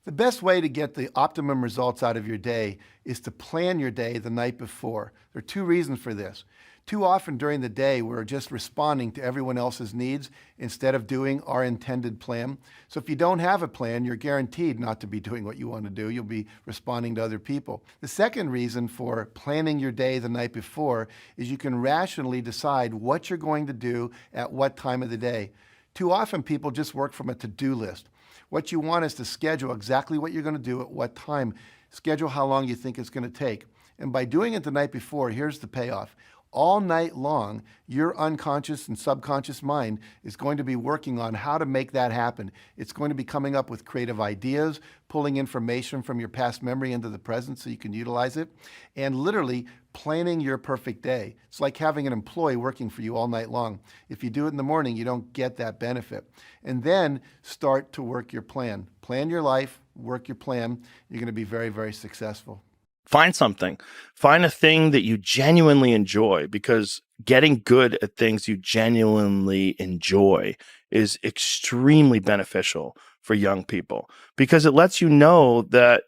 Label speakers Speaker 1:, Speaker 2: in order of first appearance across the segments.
Speaker 1: The best way to get the optimum results out of your day is to plan your day the night before. There are two reasons for this. Too often during the day, we're just responding to everyone else's needs instead of doing our intended plan. So if you don't have a plan, you're guaranteed not to be doing what you want to do. You'll be responding to other people. The second reason for planning your day the night before is you can rationally decide what you're going to do at what time of the day. Too often people just work from a to-do list. What you want is to schedule exactly what you're going to do at what time. Schedule how long you think it's going to take. And by doing it the night before, here's the payoff. All night long, your unconscious and subconscious mind is going to be working on how to make that happen. It's going to be coming up with creative ideas, pulling information from your past memory into the present so you can utilize it, and literally planning your perfect day. It's like having an employee working for you all night long. If you do it in the morning, you don't get that benefit. And then start to work your plan. Plan your life, work your plan. You're going to be very, very successful.
Speaker 2: Find something. Find a thing that you genuinely enjoy, because getting good at things you genuinely enjoy is extremely beneficial for young people, because it lets you know that,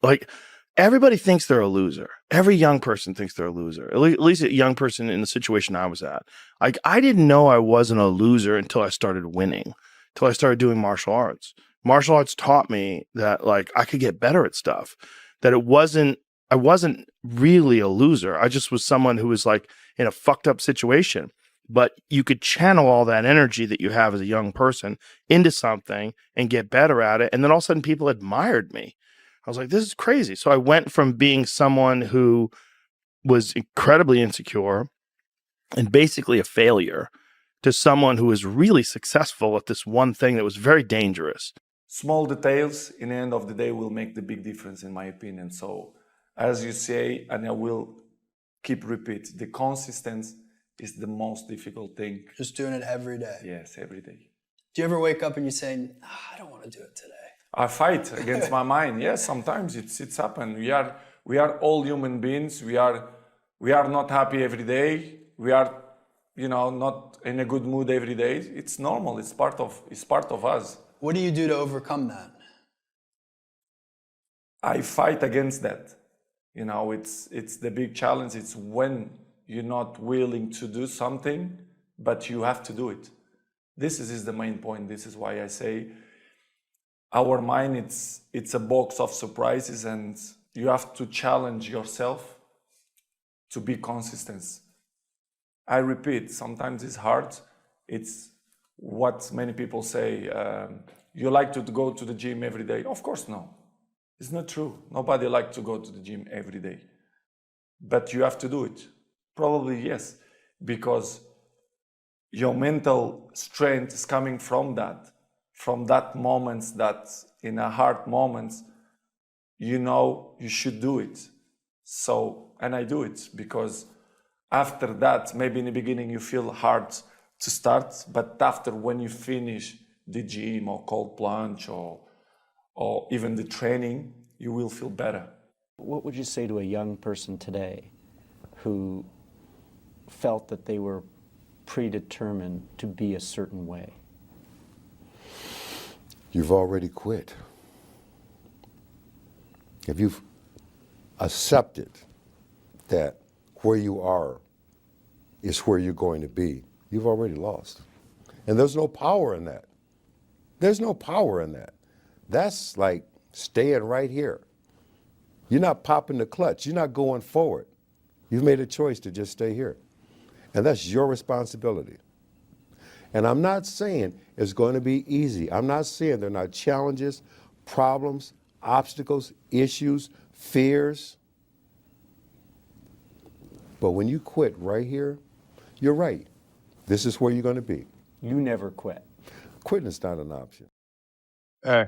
Speaker 2: like, everybody thinks they're a loser. Every young person thinks they're a loser. At least a young person in the situation I was at. Like, I didn't know I wasn't a loser until I started winning, until I started doing martial arts. Martial arts taught me that, like, I could get better at stuff, that I wasn't really a loser. I just was someone who was, like, in a fucked up situation. But you could channel all that energy that you have as a young person into something and get better at it. And then all of a sudden people admired me. I was like, this is crazy. So I went from being someone who was incredibly insecure and basically a failure to someone who was really successful at this one thing that was very dangerous.
Speaker 3: Small details in the end of the day will make the big difference, in my opinion. So as you say, and I will keep repeat, the consistency is the most difficult thing.
Speaker 4: Just doing it every day.
Speaker 3: Yes, every day.
Speaker 4: Do you ever wake up and you say, I don't want to do it today?
Speaker 3: I fight against my mind. Yes, sometimes it's happened. We are all human beings. We are not happy every day. We are, not in a good mood every day. It's normal. It's part of us.
Speaker 4: What do you do to overcome that?
Speaker 3: I fight against that. It's the big challenge. It's when you're not willing to do something, but you have to do it. This is the main point. This is why I say our mind, it's a box of surprises, and you have to challenge yourself to be consistent. I repeat, sometimes it's hard. It's what many people say, you like to go to the gym every day. Of course, no. It's not true. Nobody likes to go to the gym every day. But you have to do it. Probably yes, because your mental strength is coming from that moments, that in a hard moments, you should do it. So, and I do it because after that, maybe in the beginning you feel hard to start, but after, when you finish the gym or cold plunge or even the training, you will feel better.
Speaker 5: What would you say to a young person today who felt that they were predetermined to be a certain way?
Speaker 6: You've already quit. If you've accepted that where you are is where you're going to be, you've already lost. And there's no power in that. There's no power in that. That's like staying right here. You're not popping the clutch. You're not going forward. You've made a choice to just stay here. And that's your responsibility. And I'm not saying it's going to be easy. I'm not saying there are not challenges, problems, obstacles, issues, fears. But when you quit right here, you're right. This is where you're going to be.
Speaker 5: You never quit.
Speaker 6: Quitting is not an option.
Speaker 7: Hey.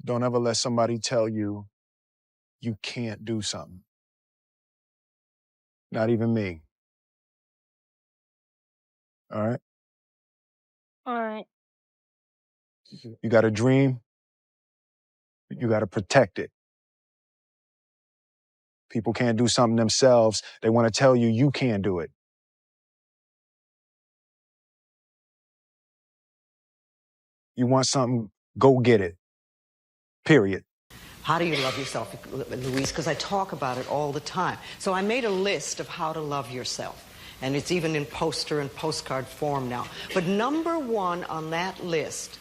Speaker 7: Don't ever let somebody tell you you can't do something. Not even me. All right?
Speaker 8: All right.
Speaker 7: You got a dream, you got to protect it. People can't do something themselves. They want to tell you you can't do it. You want something, go get it. Period.
Speaker 9: How do you love yourself, Louise? Because I talk about it all the time. So I made a list of how to love yourself. And it's even in poster and postcard form now. But number one on that list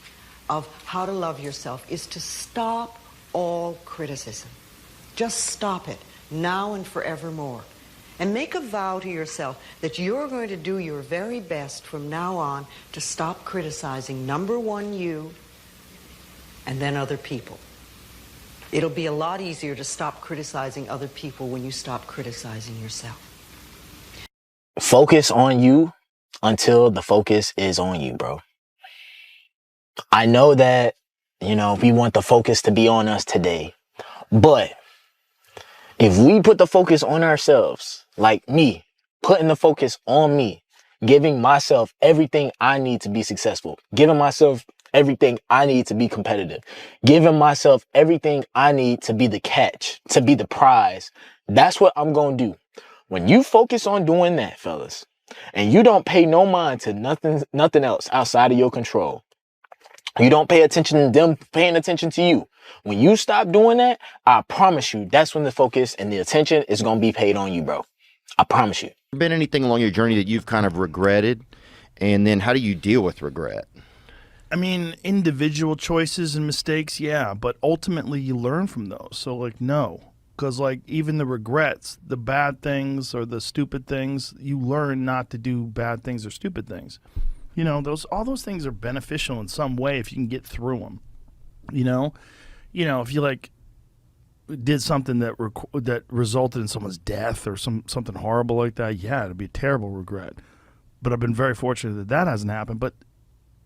Speaker 9: of how to love yourself is to stop all criticism. Just stop it, now and forevermore. And make a vow to yourself that you're going to do your very best from now on to stop criticizing, number one, you, and then other people. It'll be a lot easier to stop criticizing other people when you stop criticizing yourself.
Speaker 10: Focus on you until the focus is on you, bro. I know that, we want the focus to be on us today, but if we put the focus on ourselves, like me, putting the focus on me, giving myself everything I need to be successful, giving myself everything I need to be competitive, giving myself everything I need to be the catch, to be the prize, that's what I'm going to do. When you focus on doing that, fellas, and you don't pay no mind to nothing else outside of your control, you don't pay attention to them paying attention to you. When you stop doing that, I promise you, that's when the focus and the attention is going to be paid on you, bro. I promise you.
Speaker 11: Been anything along your journey that you've kind of regretted? And then how do you deal with regret?
Speaker 2: I mean, individual choices and mistakes, yeah, but ultimately you learn from those. So, like, no. Because, like, even the regrets, the bad things or the stupid things, you learn not to do bad things or stupid things. All those things are beneficial in some way if you can get through them. If you, like, did something that resulted in someone's death or something horrible like that, yeah, it'd be a terrible regret. But I've been very fortunate that hasn't happened. But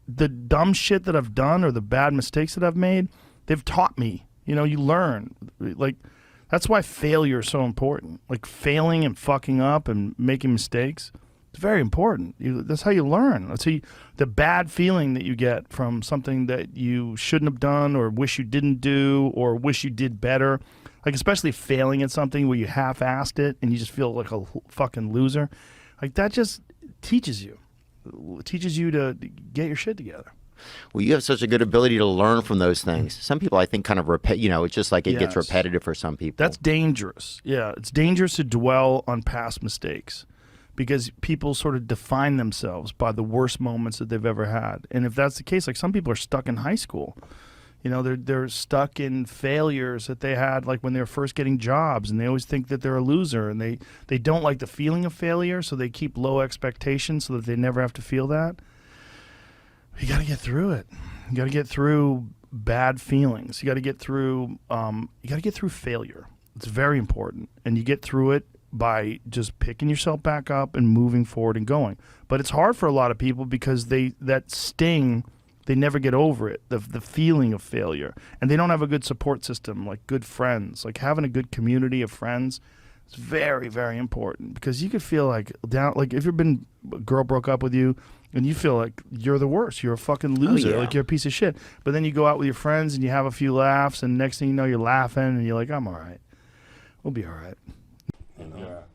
Speaker 2: the dumb shit that I've done or the bad mistakes that I've made, they've taught me. You learn. Like, that's why failure is so important. Like, failing and fucking up and making mistakes, it's very important. That's how you learn. That's how the bad feeling that you get from something that you shouldn't have done or wish you didn't do or wish you did better. Like, especially failing at something where you half-assed it and you just feel like a fucking loser. Like, that just teaches you. It teaches you to get your shit together.
Speaker 11: Well, you have such a good ability to learn from those things. Some people, I think, kind of it's just like it gets repetitive for some people.
Speaker 2: That's dangerous. Yeah, it's dangerous to dwell on past mistakes because people sort of define themselves by the worst moments that they've ever had. And if that's the case, like, some people are stuck in high school. They're stuck in failures that they had, like, when they were first getting jobs, and they always think that they're a loser, and they don't like the feeling of failure, so they keep low expectations so that they never have to feel that. You got to get through it. You got to get through bad feelings. You got to get through failure. It's very important. And you get through it by just picking yourself back up and moving forward and going. But it's hard for a lot of people because that sting, they never get over it, the feeling of failure. And they don't have a good support system, like good friends. Like, having a good community of friends is very, very important, because you could feel like down, like if a girl broke up with you and you feel like you're the worst, you're a fucking loser, like you're a piece of shit. But then you go out with your friends and you have a few laughs, and next thing you know, you're laughing and you're like, I'm all right. We'll be all right.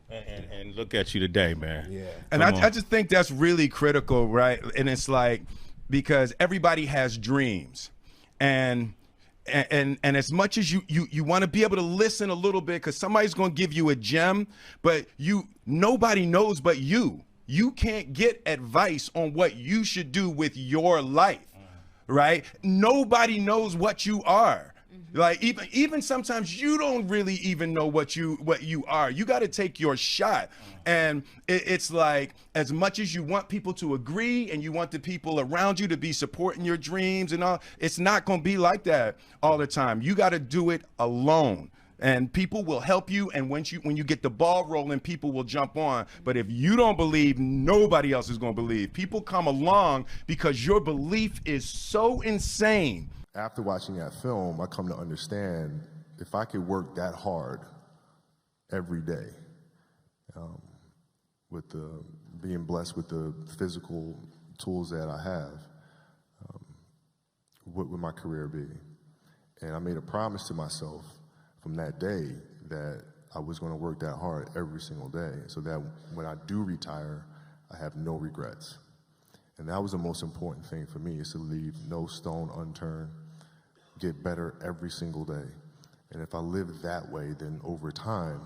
Speaker 12: And look at you today, man.
Speaker 13: Yeah. And I just think that's really critical, right? And it's like, because everybody has dreams, and as much as you want to be able to listen a little bit, because somebody's going to give you a gem, but nobody knows but you. You can't get advice on what you should do with your life, right? Nobody knows what you are. Like, even sometimes you don't really even know what you are. You got to take your shot. And it's like, as much as you want people to agree and you want the people around you to be supporting your dreams and all, it's not going to be like that all the time. You got to do it alone. And people will help you, and when you get the ball rolling, people will jump on. But if you don't believe, nobody else is going to believe. People come along because your belief is so insane.
Speaker 14: After watching that film, I come to understand, if I could work that hard every day, with being blessed with the physical tools that I have, what would my career be? And I made a promise to myself from that day that I was going to work that hard every single day, so that when I do retire, I have no regrets. And that was the most important thing for me, is to leave no stone unturned, get better every single day. And if I lived that way, then over time,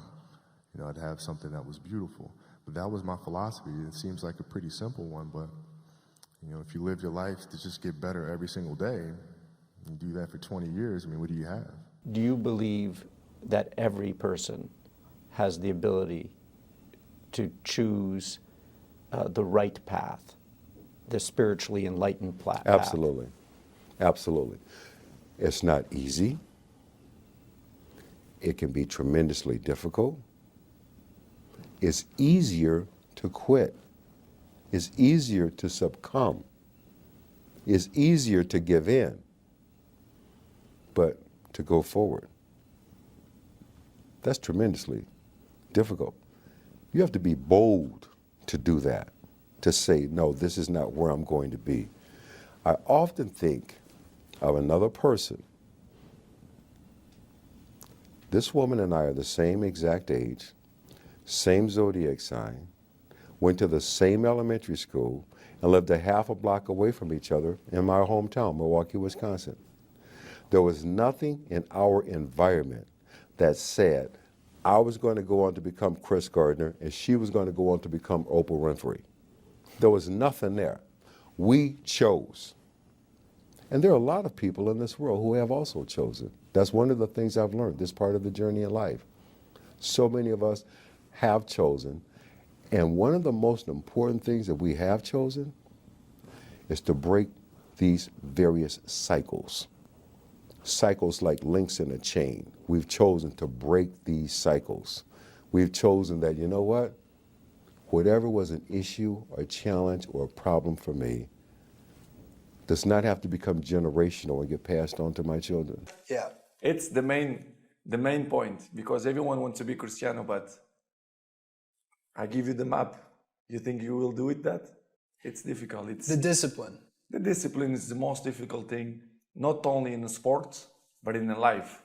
Speaker 14: I'd have something that was beautiful. But that was my philosophy. It seems like a pretty simple one, but if you live your life to just get better every single day, and do that for 20 years, what do you have?
Speaker 5: Do you believe that every person has the ability to choose the right path, the spiritually enlightened path?
Speaker 6: Absolutely. Absolutely. It's not easy. It can be tremendously difficult. It's easier to quit. It's easier to succumb. It's easier to give in. But to go forward, that's tremendously difficult. You have to be bold to do that, to say, no, this is not where I'm going to be. I often think of another person. This woman and I are the same exact age, same zodiac sign, went to the same elementary school, and lived a half a block away from each other in my hometown, Milwaukee, Wisconsin. There was nothing in our environment that said I was going to go on to become Chris Gardner and she was going to go on to become Oprah Winfrey. There was nothing there. We chose. And there are a lot of people in this world who have also chosen. That's one of the things I've learned, this part of the journey in life. So many of us have chosen. And one of the most important things that we have chosen is to break these various cycles. Cycles like links in a chain. We've chosen to break these cycles. We've chosen that, you know what? Whatever was an issue or a challenge or a problem for me does not have to become generational and get passed on to my children.
Speaker 4: Yeah.
Speaker 3: It's the main point, because everyone wants to be Cristiano, but I give you the map. You think you will do it that? It's difficult. It's
Speaker 4: the discipline.
Speaker 3: The discipline is the most difficult thing, not only in the sports, but in the life.